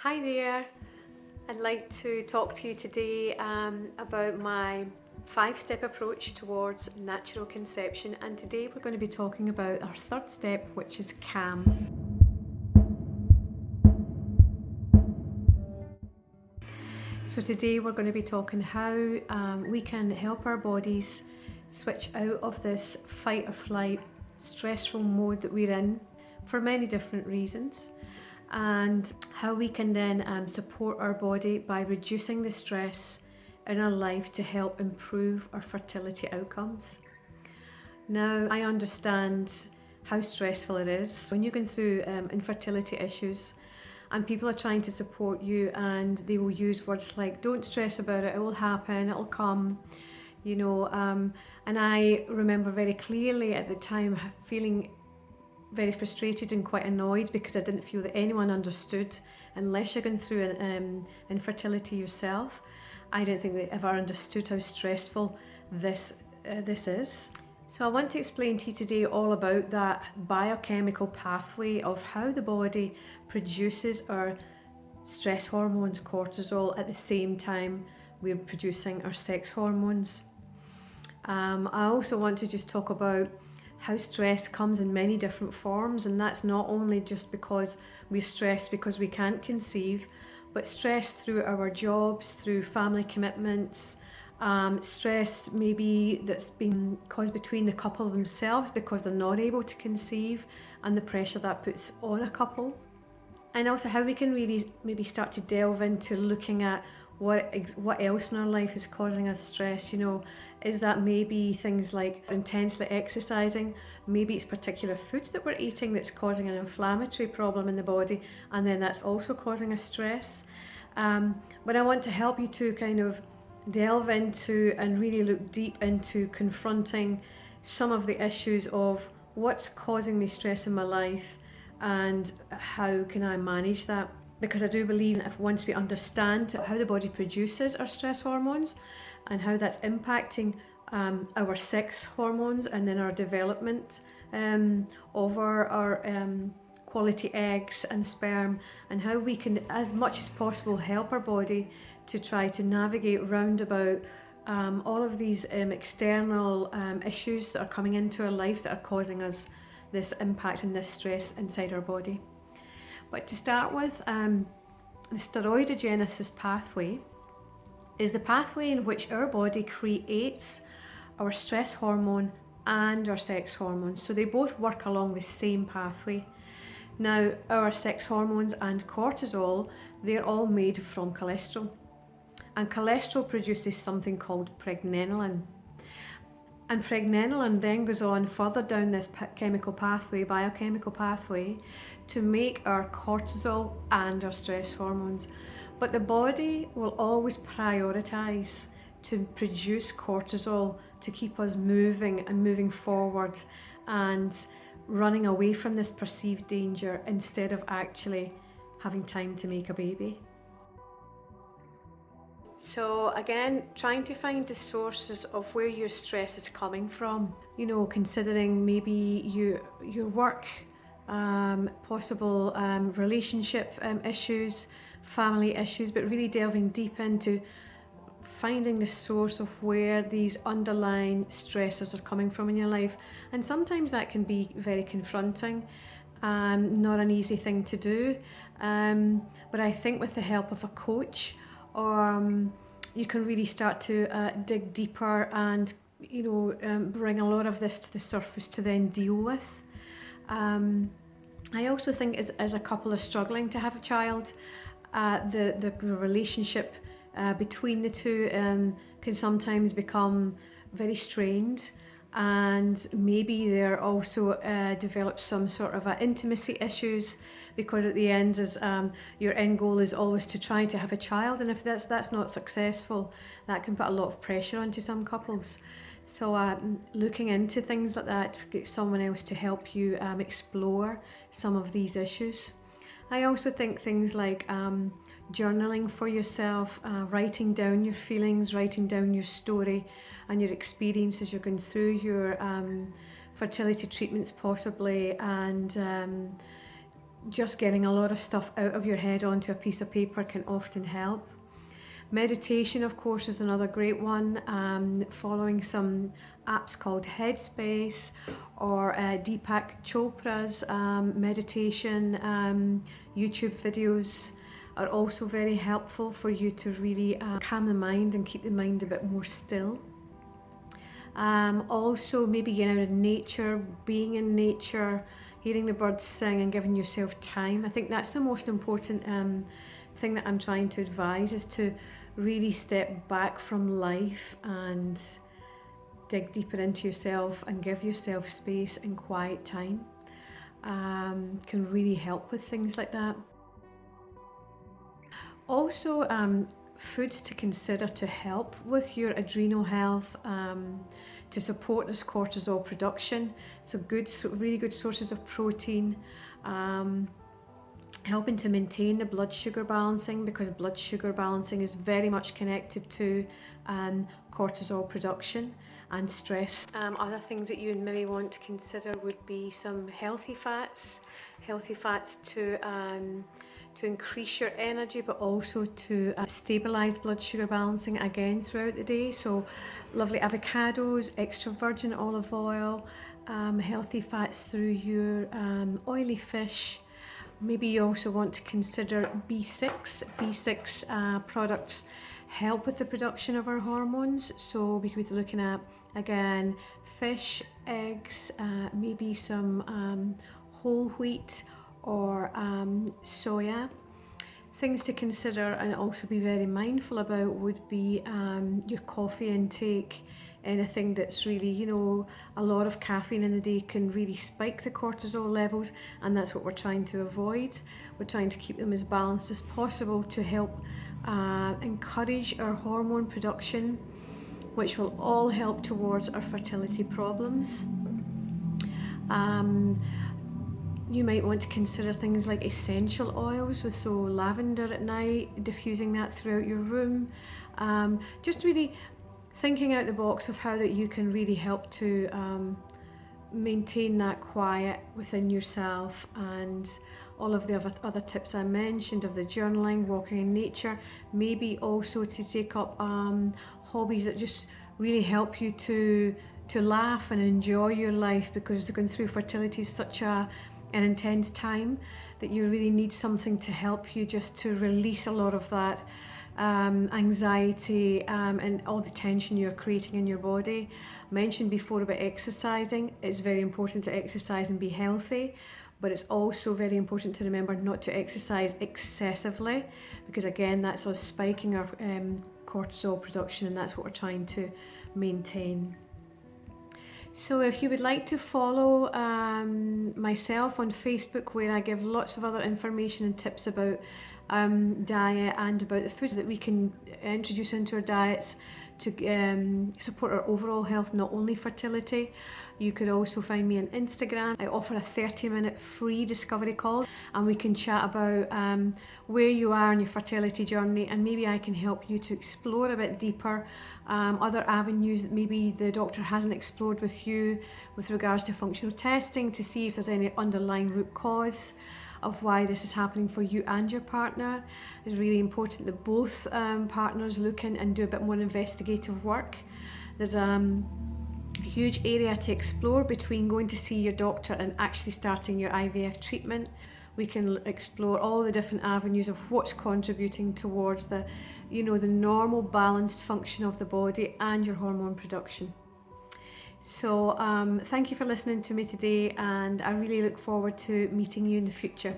Hi there, I'd like to talk to you today about my 5-step approach towards natural conception, and today we're going to be talking about our third step, which is CAM. So today we're going to be talking how we can help our bodies switch out of this fight or flight stressful mode that we're in for many different reasons, and how we can then support our body by reducing the stress in our life to help improve our fertility outcomes. Now, I understand how stressful it is when you're going through infertility issues and people are trying to support you, and they will use words like, don't stress about it, it will happen, it'll come, and I remember very clearly at the time feeling very frustrated and quite annoyed because I didn't feel that anyone understood. Unless you're going through an infertility yourself, I don't think they ever understood how stressful this is. So I want to explain to you today all about that biochemical pathway of how the body produces our stress hormones, cortisol, at the same time we're producing our sex hormones. I also want to just talk about how stress comes in many different forms, and that's not only just because we're stressed because we can't conceive, but stress through our jobs, through family commitments, stress maybe that's been caused between the couple themselves because they're not able to conceive, and the pressure that puts on a couple. And also how we can really maybe start to delve into looking at what else in our life is causing us stress. Is that maybe things like intensely exercising? Maybe it's particular foods that we're eating that's causing an inflammatory problem in the body, and then that's also causing us stress. But I want to help you to kind of delve into and really look deep into confronting some of the issues of what's causing me stress in my life and how can I manage that. Because I do believe that if once we understand how the body produces our stress hormones and how that's impacting our sex hormones and then our development of our quality eggs and sperm, and how we can, as much as possible, help our body to try to navigate round about all of these external issues that are coming into our life that are causing us this impact and this stress inside our body. But to start with, the steroidogenesis pathway is the pathway in which our body creates our stress hormone and our sex hormones. So they both work along the same pathway. Now, our sex hormones and cortisol, they're all made from cholesterol. And cholesterol produces something called pregnenolone. And pregnenolone then goes on further down this biochemical pathway, to make our cortisol and our stress hormones. But the body will always prioritize to produce cortisol to keep us moving forward and running away from this perceived danger instead of actually having time to make a baby. So again, trying to find the sources of where your stress is coming from, considering maybe your work, possible relationship issues, family issues, but really delving deep into finding the source of where these underlying stressors are coming from in your life. And sometimes that can be very confronting, not an easy thing to do, but I think with the help of a coach, you can really start to dig deeper and bring a lot of this to the surface to then deal with. I also think as a couple are struggling to have a child, the relationship between the two can sometimes become very strained, and maybe there also develop some sort of intimacy issues, because at the end your end goal is always to try to have a child, and if that's not successful, that can put a lot of pressure onto some couples. So looking into things like that, get someone else to help you explore some of these issues. I also think things like journaling for yourself, writing down your feelings, writing down your story and your experience as you're going through your fertility treatments possibly, and just getting a lot of stuff out of your head onto a piece of paper can often help. Meditation, of course, is another great one. Following some apps called Headspace or Deepak Chopra's meditation YouTube videos are also very helpful for you to really calm the mind and keep the mind a bit more still. Also, maybe getting out in nature, being in nature, hearing the birds sing and giving yourself time. I think that's the most important thing that I'm trying to advise, is to really step back from life and dig deeper into yourself and give yourself space and quiet time. Can really help with things like that. Also, foods to consider to help with your adrenal health, to support this cortisol production. So really good sources of protein, helping to maintain the blood sugar balancing, because blood sugar balancing is very much connected to cortisol production and stress. Other things that you maybe want to consider would be some healthy fats to increase your energy, but also to stabilize blood sugar balancing again throughout the day. So lovely avocados, extra virgin olive oil, healthy fats through your oily fish. Maybe you also want to consider B6. B6 products help with the production of our hormones. So we could be looking at, again, fish, eggs, maybe some whole wheat or soya. Things to consider and also be very mindful about would be your coffee intake. Anything that's really, a lot of caffeine in the day can really spike the cortisol levels, and that's what we're trying to avoid. We're trying to keep them as balanced as possible to help encourage our hormone production, which will all help towards our fertility problems. You might want to consider things like essential oils, so lavender at night, diffusing that throughout your room. Just really thinking out the box of how that you can really help to maintain that quiet within yourself, and all of the other tips I mentioned of the journaling, walking in nature, maybe also to take up hobbies that just really help you to laugh and enjoy your life, because going through fertility is such an intense time that you really need something to help you just to release a lot of that anxiety and all the tension you're creating in your body. I mentioned before about exercising. It's very important to exercise and be healthy, but it's also very important to remember not to exercise excessively, because again, that's us spiking our cortisol production, and that's what we're trying to maintain. So if you would like to follow myself on Facebook, where I give lots of other information and tips about diet and about the foods that we can introduce into our diets to support our overall health, not only fertility. You could also find me on Instagram. I offer a 30-minute free discovery call, and we can chat about where you are in your fertility journey, and maybe I can help you to explore a bit deeper other avenues that maybe the doctor hasn't explored with you with regards to functional testing, to see if there's any underlying root cause of why this is happening for you and your partner. It's really important that both partners look in and do a bit more investigative work. There's a huge area to explore between going to see your doctor and actually starting your IVF treatment. We can explore all the different avenues of what's contributing towards the normal balanced function of the body and your hormone production. So thank you for listening to me today, and I really look forward to meeting you in the future.